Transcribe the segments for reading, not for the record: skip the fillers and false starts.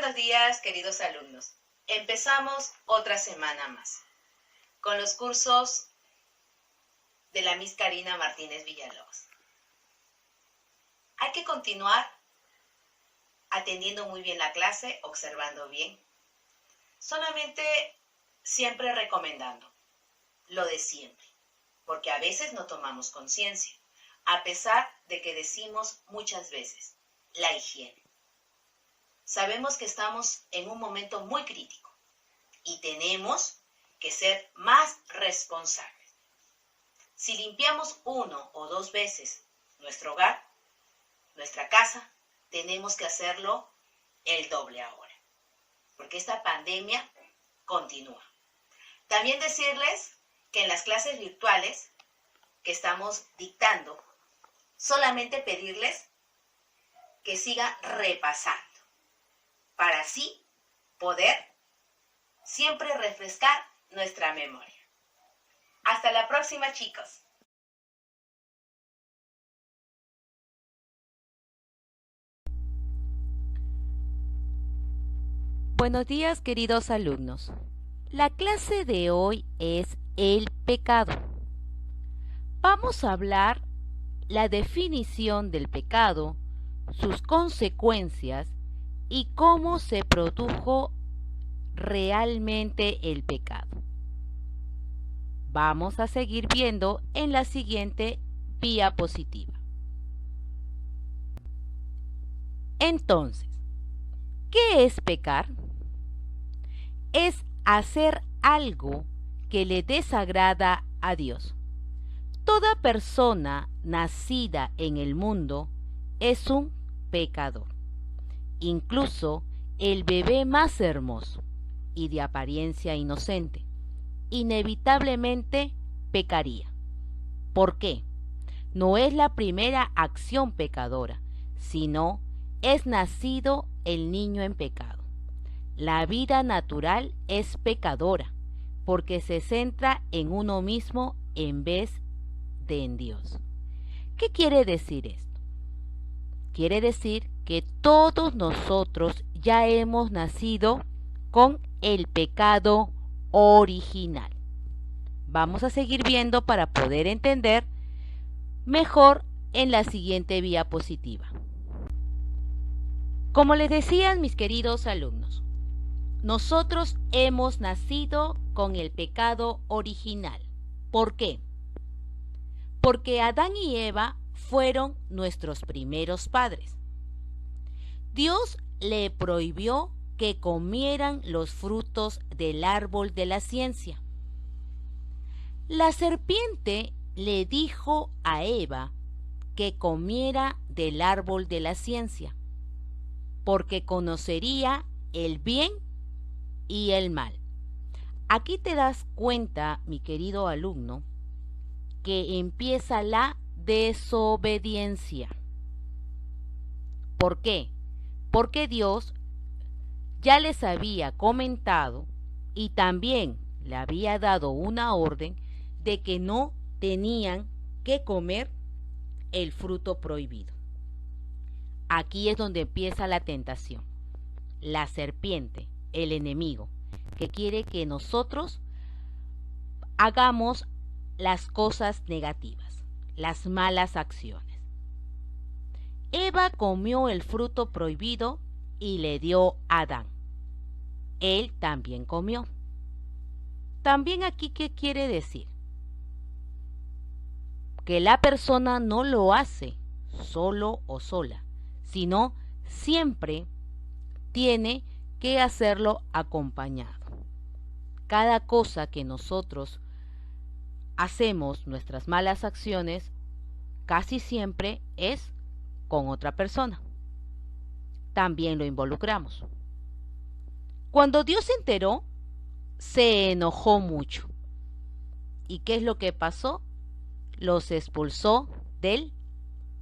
buenos días, queridos alumnos. Empezamos otra semana más con los cursos de la Miss Karina Martínez Villalobos. Hay que continuar atendiendo muy bien la clase, observando bien. Solamente siempre recomendando lo de siempre, porque a veces no tomamos conciencia, a pesar de que decimos muchas veces la higiene. Sabemos que estamos en un momento muy crítico y tenemos que ser más responsables. Si limpiamos 1 o 2 veces nuestro hogar, nuestra casa, tenemos que hacerlo el doble ahora, porque esta pandemia continúa. También decirles que en las clases virtuales que estamos dictando, solamente pedirles que sigan repasando, para así poder siempre refrescar nuestra memoria. Hasta la próxima, chicos. Buenos días, queridos alumnos. La clase de hoy es el pecado. Vamos a hablar la definición del pecado, sus consecuencias y cómo se produjo realmente el pecado. Vamos a seguir viendo en la siguiente diapositiva. Entonces, ¿qué es pecar? Es hacer algo que le desagrada a Dios. Toda persona nacida en el mundo es un pecador. Incluso el bebé más hermoso y de apariencia inocente, inevitablemente pecaría. ¿Por qué? No es la primera acción pecadora, sino es nacido el niño en pecado. La vida natural es pecadora porque se centra en uno mismo en vez de en Dios. ¿Qué quiere decir esto? Quiere decir que todos nosotros ya hemos nacido con el pecado original. Vamos a seguir viendo para poder entender mejor en la siguiente diapositiva. Como les decían mis queridos alumnos, nosotros hemos nacido con el pecado original. ¿Por qué? Porque Adán y Eva fueron nuestros primeros padres. Dios le prohibió que comieran los frutos del árbol de la ciencia. La serpiente le dijo a Eva que comiera del árbol de la ciencia, porque conocería el bien y el mal. Aquí te das cuenta, mi querido alumno, que empieza la desobediencia. ¿Por qué? Porque Dios ya les había comentado y también le había dado una orden de que no tenían que comer el fruto prohibido. Aquí es donde empieza la tentación. La serpiente, el enemigo, que quiere que nosotros hagamos las cosas negativas, las malas acciones. Eva comió el fruto prohibido y le dio a Adán. Él también comió. También aquí, ¿qué quiere decir? Que la persona no lo hace solo o sola, sino siempre tiene que hacerlo acompañado. Cada cosa que nosotros hacemos, nuestras malas acciones, casi siempre es con otra persona. También lo involucramos. Cuando Dios se enteró, se enojó mucho. ¿Y qué es lo que pasó? Los expulsó del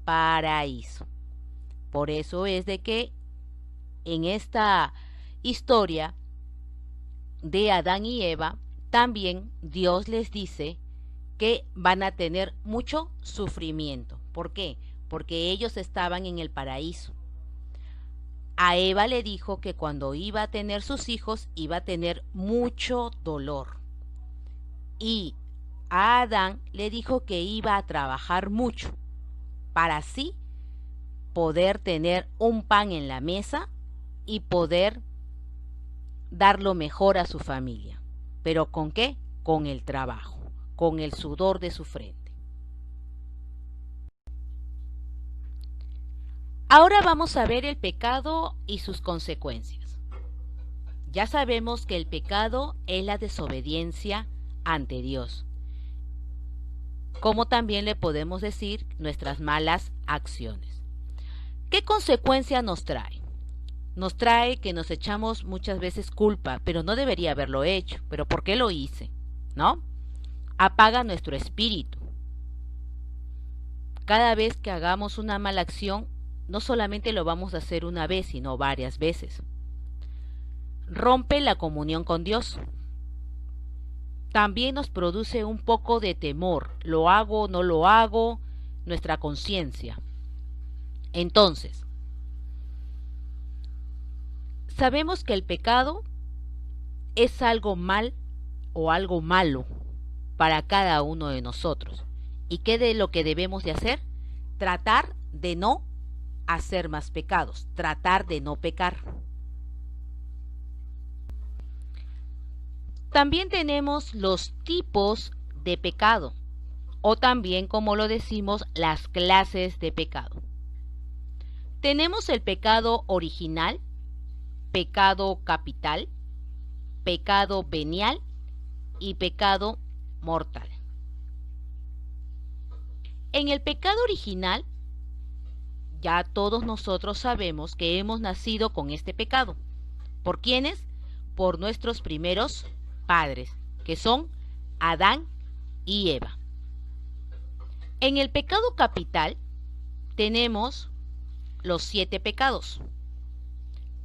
paraíso. Por eso es de que en esta historia de Adán y Eva, también Dios les dice que van a tener mucho sufrimiento. ¿Por qué? Porque ellos estaban en el paraíso. a Eva le dijo que cuando iba a tener sus hijos iba a tener mucho dolor. Y a Adán le dijo que iba a trabajar mucho para así poder tener un pan en la mesa y poder dar lo mejor a su familia. ¿Pero con qué? Con el trabajo, con el sudor de su frente. Ahora vamos a ver el pecado y sus consecuencias. Ya sabemos que el pecado es la desobediencia ante Dios, como también le podemos decir nuestras malas acciones. ¿Qué consecuencia nos trae? Nos trae que nos echamos muchas veces culpa, pero no debería haberlo hecho. ¿Pero por qué lo hice? ¿No? Apaga nuestro espíritu. Cada vez que hagamos una mala acción, no solamente lo vamos a hacer una vez, sino varias veces. Rompe la comunión con Dios. También nos produce un poco de temor. ¿Lo hago o no lo hago? Nuestra conciencia. Entonces, sabemos que el pecado es algo mal o algo malo para cada uno de nosotros. ¿Y qué de lo que debemos de hacer? Tratar de no hacer más pecados, tratar de no pecar. También tenemos los tipos de pecado, o también, como lo decimos, las clases de pecado. Tenemos el pecado original, pecado capital, pecado venial y pecado mortal. En el pecado original, ya todos nosotros sabemos que hemos nacido con este pecado. ¿Por quiénes? Por nuestros primeros padres, que son Adán y Eva. En el pecado capital tenemos los 7 pecados.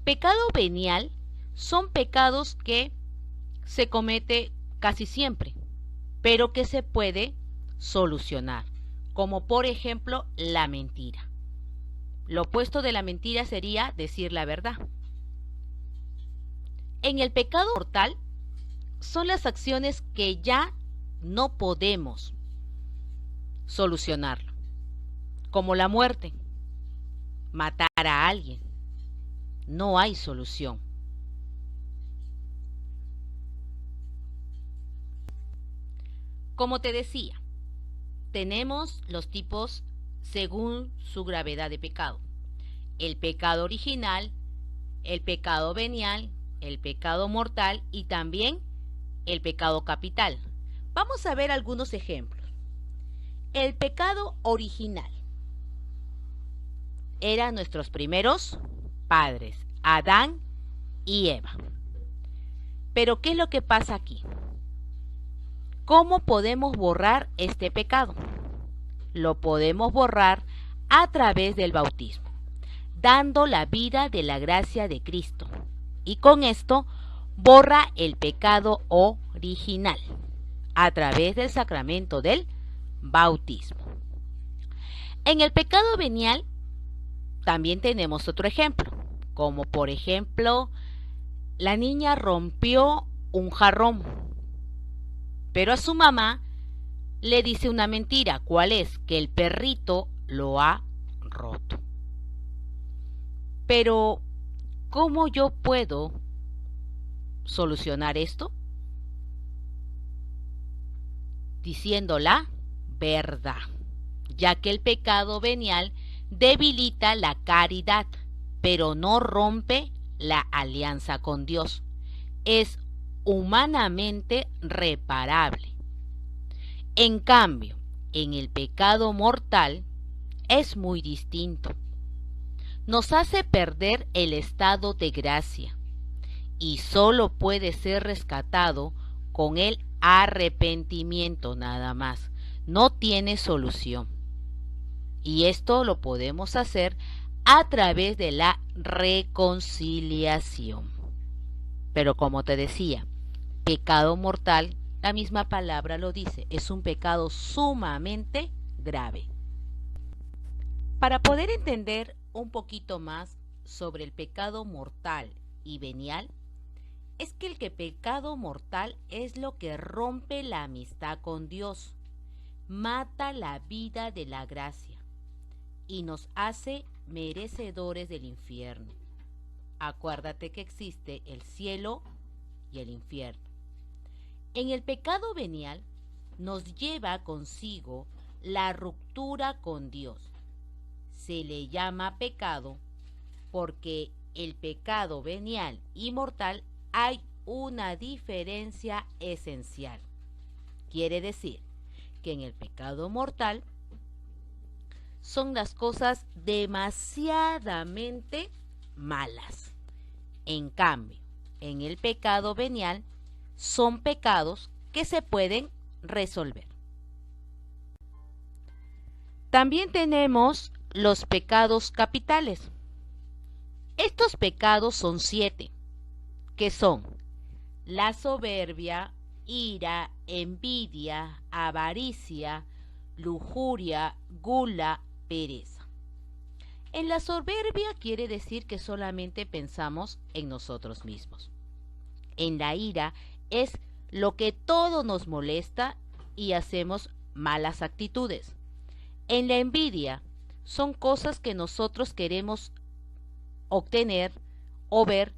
Pecado venial son pecados que se comete casi siempre, pero que se puede solucionar, como por ejemplo la mentira. Lo opuesto de la mentira sería decir la verdad. En el pecado mortal son las acciones que ya no podemos solucionarlo, como la muerte, matar a alguien. No hay solución. Como te decía, tenemos los tipos según su gravedad de pecado. El pecado original, el pecado venial, el pecado mortal y también el pecado capital. Vamos a ver algunos ejemplos. El pecado original eran nuestros primeros padres, Adán y Eva. Pero ¿qué es lo que pasa aquí? ¿Cómo podemos borrar este pecado? Lo podemos borrar a través del bautismo, dando la vida de la gracia de Cristo. Y con esto borra el pecado original a través del sacramento del bautismo. En el pecado venial también tenemos otro ejemplo, como por ejemplo, la niña rompió un jarrón, pero a su mamá le dice una mentira. ¿Cuál es? Que el perrito lo ha roto. Pero, ¿cómo yo puedo solucionar esto? Diciendo la verdad, ya que el pecado venial debilita la caridad, pero no rompe la alianza con Dios. Es humanamente reparable. En cambio, en el pecado mortal es muy distinto. Nos hace perder el estado de gracia y solo puede ser rescatado con el arrepentimiento nada más. No tiene solución. Y esto lo podemos hacer a través de la reconciliación. Pero como te decía, pecado mortal, la misma palabra lo dice, es un pecado sumamente grave. Para poder entender un poquito más sobre el pecado mortal y venial es que el pecado mortal es lo que rompe la amistad con Dios, mata la vida de la gracia y nos hace merecedores del infierno. Acuérdate que existe el cielo y el infierno. En el pecado venial nos lleva consigo la ruptura con Dios. Se le llama pecado porque el pecado venial y mortal hay una diferencia esencial. Quiere decir que en el pecado mortal son las cosas demasiadamente malas. En cambio, en el pecado venial son pecados que se pueden resolver. También tenemos los pecados capitales. Estos pecados son 7, que son la soberbia, ira, envidia, avaricia, lujuria, gula, pereza. En la soberbia quiere decir que solamente pensamos en nosotros mismos. En la ira es lo que todo nos molesta y hacemos malas actitudes. En la envidia son cosas que nosotros queremos obtener o ver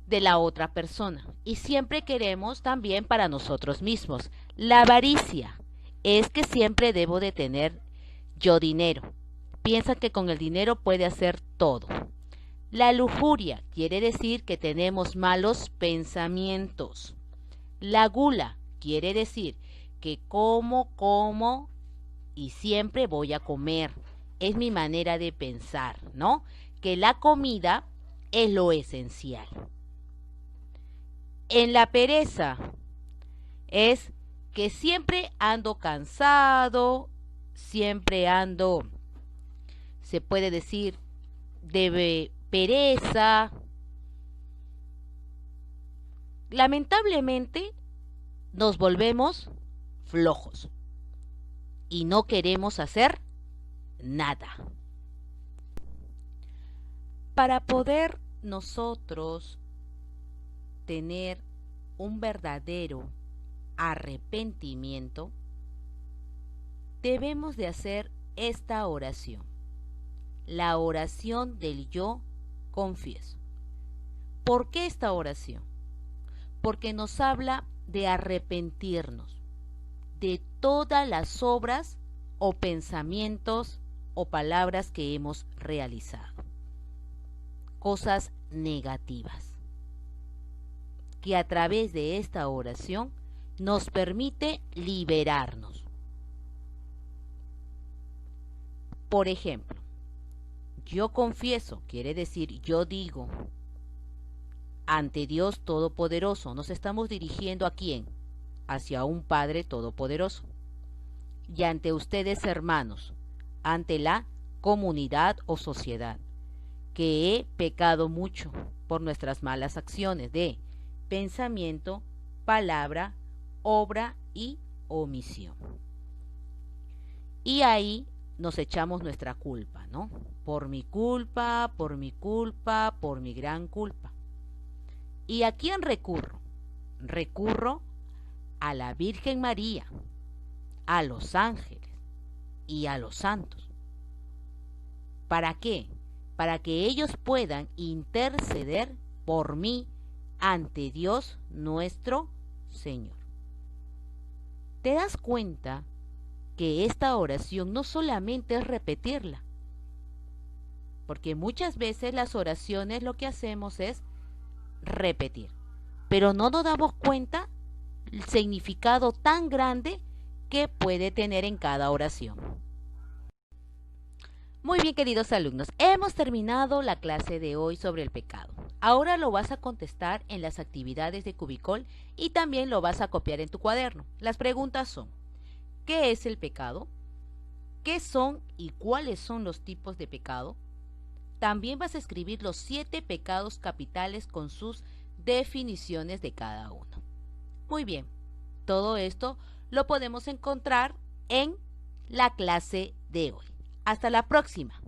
de la otra persona y siempre queremos también para nosotros mismos. La avaricia es que siempre debo de tener yo dinero. Piensa que con el dinero puede hacer todo. La lujuria quiere decir que tenemos malos pensamientos. La gula quiere decir que como y siempre voy a comer. Es mi manera de pensar, ¿no? Que la comida es lo esencial. En la pereza es que siempre ando cansado, siempre ando, se puede decir, de pereza. Lamentablemente nos volvemos flojos y no queremos hacer nada. Para poder nosotros tener un verdadero arrepentimiento, debemos de hacer esta oración, la oración del yo confieso. ¿Por qué esta oración? Porque nos habla de arrepentirnos de todas las obras o pensamientos o palabras que hemos realizado, cosas negativas, que a través de esta oración nos permite liberarnos. Por ejemplo, yo confieso, quiere decir yo digo, ante Dios Todopoderoso. Nos estamos dirigiendo ¿a quién? Hacia un Padre Todopoderoso. Y ante ustedes, hermanos, ante la comunidad o sociedad, que he pecado mucho por nuestras malas acciones de pensamiento, palabra, obra y omisión. Y ahí nos echamos nuestra culpa, ¿no? Por mi culpa, por mi culpa, por mi gran culpa. ¿Y a quién recurro? Recurro a la Virgen María, a los ángeles y a los santos. ¿Para qué? Para que ellos puedan interceder por mí ante Dios nuestro Señor. ¿Te das cuenta que esta oración no solamente es repetirla? Porque muchas veces las oraciones lo que hacemos es repetir, pero no nos damos cuenta el significado tan grande que puede tener en cada oración. Muy bien, queridos alumnos, hemos terminado la clase de hoy sobre el pecado. Ahora lo vas a contestar en las actividades de Cubicol y también lo vas a copiar en tu cuaderno. Las preguntas son: ¿qué es el pecado? ¿Qué son y cuáles son los tipos de pecado? También vas a escribir los 7 pecados capitales con sus definiciones de cada uno. Muy bien, todo esto lo podemos encontrar en la clase de hoy. Hasta la próxima.